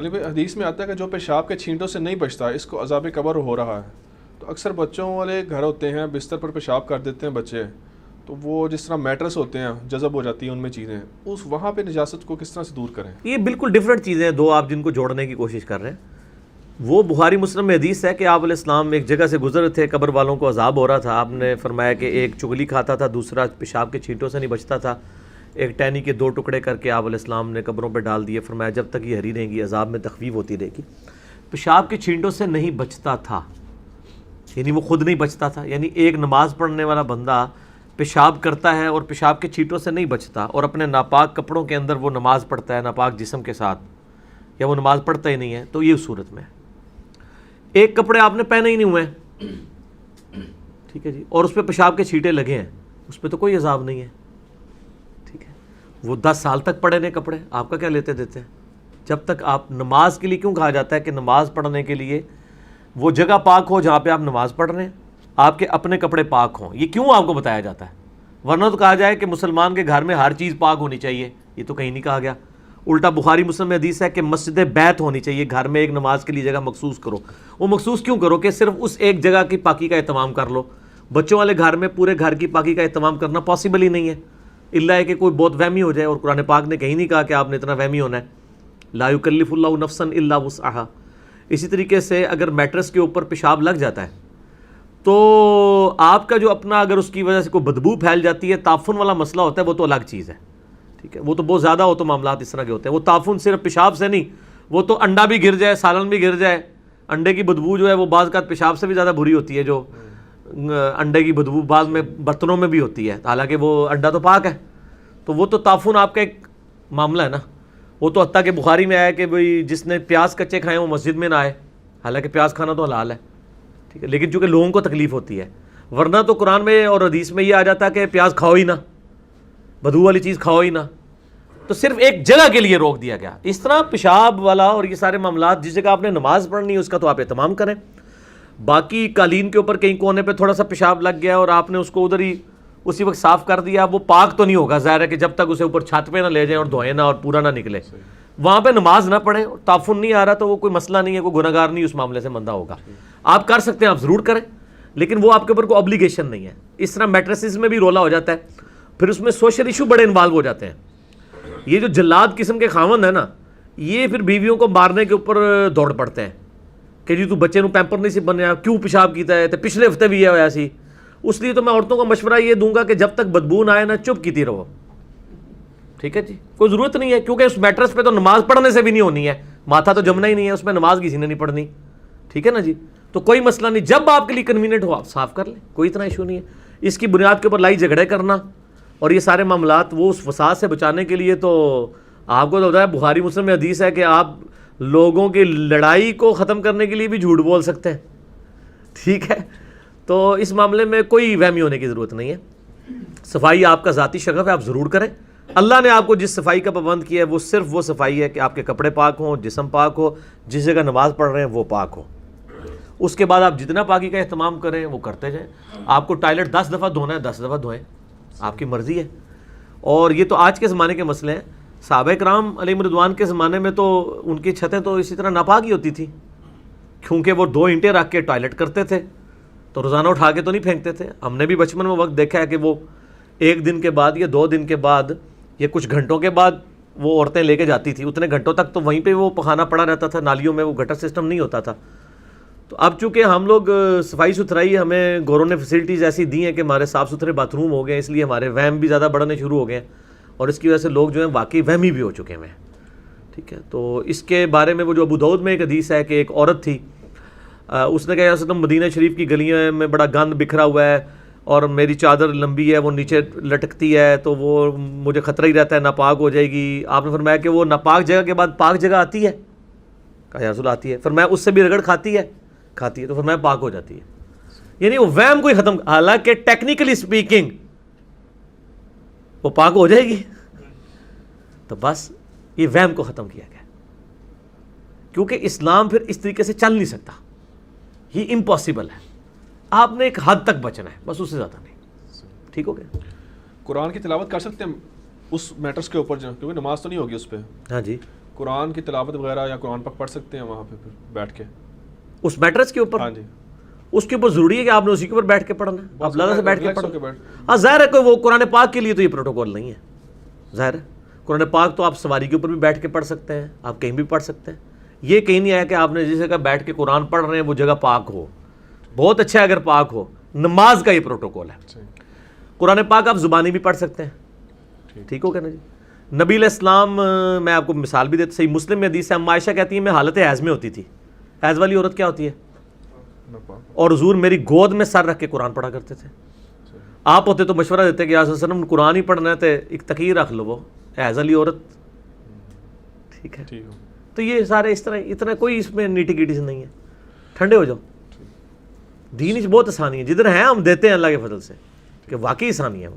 علی بھائی حدیث میں آتا ہے کہ جو پیشاب کے چھینٹوں سے نہیں بچتا اس کو عذاب قبر ہو رہا ہے. تو اکثر بچوں والے گھر ہوتے ہیں, بستر پر پیشاب کر دیتے ہیں بچے, تو وہ جس طرح میٹرس ہوتے ہیں جذب ہو جاتی ہیں ان میں چیزیں, اس وہاں پہ نجاست کو کس طرح سے دور کریں؟ یہ بالکل ڈفرینٹ چیزیں ہیں دو, آپ جن کو جوڑنے کی کوشش کر رہے ہیں. وہ بخاری مسلم میں حدیث ہے کہ آپ علیہ السلام ایک جگہ سے گزر تھے, قبر والوں کو عذاب ہو رہا تھا. آپ نے فرمایا کہ ایک چگلی کھاتا تھا, دوسرا پیشاب کے چھینٹوں سے نہیں بچتا تھا, ایک ٹہنی کے 2 ٹکڑے کر کے آپ علیہ السلام نے قبروں پہ ڈال دیے. فرمایا جب تک یہ ہری رہیں گی عذاب میں تخفیف ہوتی رہے گی. پیشاب کے چھینٹوں سے نہیں بچتا تھا یعنی وہ خود نہیں بچتا تھا, یعنی ایک نماز پڑھنے والا بندہ پیشاب کرتا ہے اور پیشاب کے چھینٹوں سے نہیں بچتا, اور اپنے ناپاک کپڑوں کے اندر وہ نماز پڑھتا ہے ناپاک جسم کے ساتھ, یا وہ نماز پڑھتا ہی نہیں ہے, تو یہ صورت میں ایک کپڑے آپ نے پہنے ہی نہیں ہوئے ہیں, ٹھیک ہے جی, اور اس پہ پیشاب کے چھینٹے لگے ہیں, اس پہ تو کوئی عذاب نہیں ہے, ٹھیک ہے. وہ 10 سال تک پڑے نے کپڑے, آپ کا کیا لیتے دیتے ہیں؟ جب تک آپ نماز کے لیے, کیوں کہا جاتا ہے کہ نماز پڑھنے کے لیے وہ جگہ پاک ہو جہاں پہ آپ نماز پڑھ رہے ہیں, آپ کے اپنے کپڑے پاک ہوں. یہ کیوں آپ کو بتایا جاتا ہے؟ ورنہ تو کہا جائے کہ مسلمان کے گھر میں ہر چیز پاک ہونی چاہیے, یہ تو کہیں نہیں کہا گیا. الٹا بخاری مسلم میں حدیث ہے کہ مسجد بیت ہونی چاہیے, گھر میں ایک نماز کے لیے جگہ مخصوص کرو. وہ مخصوص کیوں کرو کہ صرف اس ایک جگہ کی پاکی کا اہتمام کر لو. بچوں والے گھر میں پورے گھر کی پاکی کا اہتمام کرنا پاسبل ہی نہیں ہے, الا ہے کہ کوئی بہت وہمی ہو جائے, اور قرآن پاک نے کہیں نہیں کہا کہ آپ نے اتنا وہمی ہونا ہے. لا یکلف اللہ نفسا الا وسعہا. اسی طریقے سے اگر میٹرس کے اوپر پیشاب لگ جاتا ہے تو آپ کا جو اپنا, اگر اس کی وجہ سے کوئی بدبو پھیل جاتی ہے, تعفن والا مسئلہ ہوتا ہے, وہ تو الگ چیز ہے, ٹھیک ہے. وہ تو بہت زیادہ ہو تو معاملات اس طرح کے ہوتے ہیں. وہ تعفن صرف پیشاب سے نہیں, وہ تو انڈا بھی گر جائے, سالن بھی گر جائے, انڈے کی بدبو جو ہے وہ بعض کا پیشاب سے بھی زیادہ بری ہوتی ہے. جو انڈے کی بدبو بعض میں برتنوں میں بھی ہوتی ہے, حالانکہ وہ انڈا تو پاک ہے, تو وہ تو تعفن آپ کا ایک معاملہ ہے نا. وہ تو حتیٰ کہ بخاری میں آیا کہ بھئی جس نے پیاز کچے کھائے وہ مسجد میں نہ آئے, حالانکہ پیاز کھانا تو حلال ہے, ٹھیک ہے, لیکن چونکہ لوگوں کو تکلیف ہوتی ہے. ورنہ تو قرآن میں اور حدیث میں یہ آ جاتا ہے کہ پیاز کھاؤ ہی نہ, بدبو والی چیز کھاؤ ہی نہ, تو صرف ایک جگہ کے لیے روک دیا گیا. اس طرح پیشاب والا اور یہ سارے معاملات, جس جگہ آپ نے نماز پڑھنی ہے اس کا تو آپ اہتمام کریں. باقی قالین کے اوپر کہیں کونے پہ تھوڑا سا پیشاب لگ گیا اور آپ نے اس کو ادھر ہی اسی وقت صاف کر دیا, وہ پاک تو نہیں ہوگا, ظاہر ہے کہ جب تک اسے اوپر چھت پہ نہ لے جائیں اور دھوئیں نہ اور پورا نہ نکلے, وہاں پہ نماز نہ پڑھیں, تعفن نہیں آ رہا تو وہ کوئی مسئلہ نہیں ہے, کوئی گناہ گار نہیں اس معاملے سے مندہ ہوگا. آپ کر سکتے ہیں, آپ ضرور کریں, لیکن وہ آپ کے اوپر کوئی obligation نہیں ہے. اس طرح میٹریسز میں بھی رولا ہو جاتا ہے, پھر اس میں سوشل ایشو بڑے انوالو ہو جاتے ہیں. یہ جو جلاد قسم کے خاوند ہیں نا, یہ پھر بیویوں کو مارنے کے اوپر دوڑ پڑتے ہیں کہ جی تو بچے نو پیمپر نہیں سی بنیا, کیوں پیشاب کیتا ہے, تو پچھلے ہفتے بھی ہے ایسی. اس لیے تو میں عورتوں کو مشورہ یہ دوں گا کہ جب تک بدبو نہ آئے نا, چپ کیتی رہو, ٹھیک ہے جی, کوئی ضرورت نہیں ہے, کیونکہ اس میٹرس پہ تو نماز پڑھنے سے بھی نہیں ہونی ہے, ماتھا تو جمنا ہی نہیں ہے, اس میں نماز کسی نے نہیں پڑھنی, ٹھیک ہے نا جی. تو کوئی مسئلہ نہیں, جب آپ کے لیے کنوینئنٹ ہو آپ صاف کر لیں, کوئی اتنا ایشو نہیں ہے. اس کی بنیاد کے اوپر لائی جھگڑے کرنا اور یہ سارے معاملات وہ اس فساد سے بچانے کے لیے, تو آپ کو تو ہوتا ہے بخاری مسلم میں حدیث ہے کہ آپ لوگوں کی لڑائی کو ختم کرنے کے لیے بھی جھوٹ بول سکتے ہیں, ٹھیک ہے. تو اس معاملے میں کوئی وہمی ہونے کی ضرورت نہیں ہے. صفائی آپ کا ذاتی شغف ہے, آپ ضرور کریں. اللہ نے آپ کو جس صفائی کا پابند کیا ہے وہ صرف وہ صفائی ہے کہ آپ کے کپڑے پاک ہوں, جسم پاک ہو, جس جگہ نماز پڑھ رہے ہیں وہ پاک ہو. اس کے بعد آپ جتنا پاکی کا اہتمام کریں وہ کرتے جائیں. آپ کو ٹائلٹ 10 دفعہ دھونا ہے 10 دفعہ دھوئیں, آپ کی مرضی ہے. اور یہ تو آج کے زمانے کے مسئلے ہیں. صحابہ کرام علیہم رضوان کے زمانے میں تو ان کی چھتیں تو اسی طرح ناپاک ہی ہوتی تھی, کیونکہ وہ 2 اینٹیں رکھ کے ٹوائلٹ کرتے تھے, تو روزانہ اٹھا کے تو نہیں پھینکتے تھے. ہم نے بھی بچپن میں وقت دیکھا ہے کہ وہ 1 دن کے بعد یا 2 دن کے بعد یا کچھ گھنٹوں کے بعد وہ عورتیں لے کے جاتی تھی. اتنے گھنٹوں تک تو وہیں پہ وہ پخانہ پڑا رہتا تھا, نالیوں میں وہ گٹر سسٹم نہیں ہوتا تھا. تو اب چونکہ ہم لوگ صفائی ستھرائی, ہمیں گوروں نے فیسلٹیز ایسی دی ہیں کہ ہمارے صاف ستھرے باتھ روم ہو گئے, اس لیے ہمارے وہم بھی زیادہ بڑھنے شروع ہو گئے ہیں, اور اس کی وجہ سے لوگ جو ہیں واقعی وہمی بھی ہو چکے ہیں, ٹھیک ہے. تو اس کے بارے میں وہ جو ابو داؤد میں ایک حدیث ہے کہ ایک عورت تھی, اس نے کہا یا رسول اللہ مدینہ شریف کی گلیوں میں بڑا گند بکھرا ہوا ہے اور میری چادر لمبی ہے, وہ نیچے لٹکتی ہے, تو وہ مجھے خطرہ ہی رہتا ہے ناپاک ہو جائے گی. آپ نے فرمایا کہ وہ ناپاک جگہ کے بعد پاک جگہ آتی ہے؟ کہا یا رسول اللہ آتی ہے. فرمایا اس سے بھی رگڑ کھاتی ہے؟ کھاتی ہے. تو فرمایا پاک ہو جاتی ہے. یعنی وہ وہم کوئی ختم, حالانکہ ٹیکنیکلی اسپیکنگ وہ پاک ہو جائے گی. تو بس یہ وہم کو ختم کیا گیا, کیونکہ اسلام پھر اس طریقے سے چل نہیں سکتا, یہ امپاسبل ہے. آپ نے ایک حد تک بچنا ہے, بس اس سے زیادہ نہیں. ٹھیک ہو گیا. قرآن کی تلاوت کر سکتے ہیں اس میٹرز کے اوپر, کیونکہ نماز تو نہیں ہوگی اس پہ. ہاں جی, قرآن کی تلاوت وغیرہ یا قرآن پاک پڑھ سکتے ہیں وہاں پہ پھر بیٹھ کے؟ اس میٹرس کے اوپر؟ ہاں جی. اس کے اوپر ضروری ہے کہ آپ نے اسی کے اوپر بیٹھ کے پڑھنا ہے؟ آپ لگا سے بیٹھ کے ریلیکس ہو پڑھنا؟ بیٹھ. ہاں ظاہر ہے کہ وہ قرآن پاک کے لیے تو یہ پروٹوکول نہیں ہے. ظاہر ہے قرآن پاک تو آپ سواری کے اوپر بھی بیٹھ کے پڑھ سکتے ہیں, آپ کہیں بھی پڑھ سکتے ہیں. یہ کہیں نہیں آیا کہ آپ نے جس جگہ بیٹھ کے قرآن پڑھ رہے ہیں وہ جگہ پاک ہو. بہت اچھا ہے اگر پاک ہو. نماز کا یہ پروٹوکول ہے. قرآن پاک آپ زبانی بھی پڑھ سکتے ہیں, ٹھیک ہو گیا نا جی. نبی علیہ السلام, میں آپ کو مثال بھی دیتا, صحیح مسلم میں حدیث ہے, اما عائشہ کہتی ہیں میں حالت حیض میں ہوتی تھی. حیض والی عورت کیا ہوتی ہے؟ اور حضور میری گود میں سر رکھ کے قرآن پڑھا کرتے تھے. آپ ہوتے تو مشورہ دیتے کہ یا رسول اللہ علیہ وسلم قرآن ہی پڑھنا ہے تو ایک تقیر رکھ لو, وہ حیض والی عورت. ٹھیک ہے, تو یہ سارے اس طرح, اتنا کوئی اس میں نیٹی گیٹی سے نہیں ہے. ٹھنڈے ہو جاؤ. دین بہت آسانی ہے, جدھر ہیں ہم دیتے ہیں اللہ کے فضل سے, کہ واقعی آسانی ہے وہ.